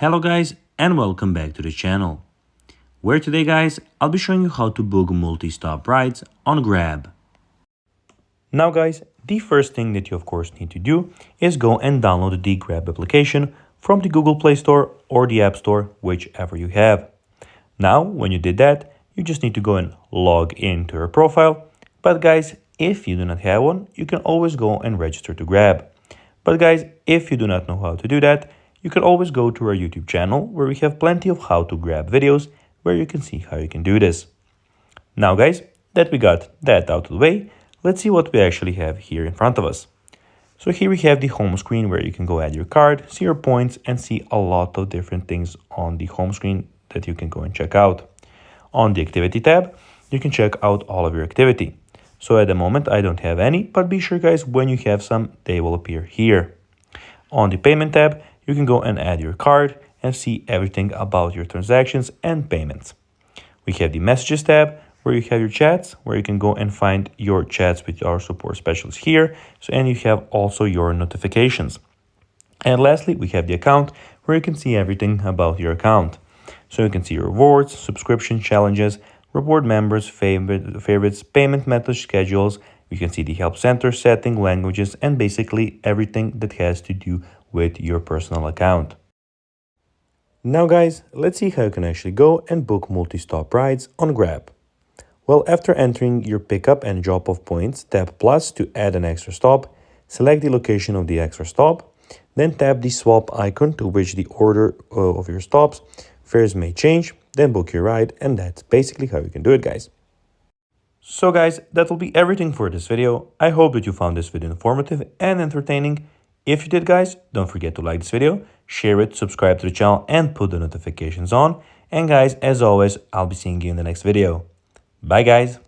Hello guys and welcome back to the channel, where today guys I'll be showing you how to book multi-stop rides on Grab. Now guys, the first thing that you of course need to do is go and download the Grab application from the Google Play Store or the App Store, whichever you have. Now when you did that, you just need to go and log into your profile. But guys, if you do not have one, you can always go and register to Grab. But guys, if you do not know how to do that, you can always go to our YouTube channel where we have plenty of how to grab videos where you can see how you can do this. Now guys, that we got that out of the way, let's see what we actually have here in front of us. So here we have the home screen where you can go add your card, see your points, and see a lot of different things on the home screen that you can go and check out. On the activity tab, you can check out all of your activity. So at the moment I don't have any, but be sure guys, when you have some, they will appear here. On the payment tab, you can go and add your card and see everything about your transactions and payments. We have the messages tab where you have your chats, where you can go and find your chats with our support specialist here. And you have also your notifications. And lastly, we have the account where you can see everything about your account. So you can see your rewards, subscription challenges, reward members, favorites, payment method schedules. You can see the help center, setting, languages, and basically everything that has to do with your personal account. Now guys, let's see how you can actually go and book multi-stop rides on Grab. Well, after entering your pickup and drop-off points, tap plus to add an extra stop, select the location of the extra stop, then tap the swap icon to which the order of your stops, fares may change, then book your ride, and that's basically how you can do it guys. So guys, that will be everything for this video. I hope that you found this video informative and entertaining. If you did guys, don't forget to like this video, share it, subscribe to the channel, and put the notifications on. And guys, as always, I'll be seeing you in the next video. Bye guys.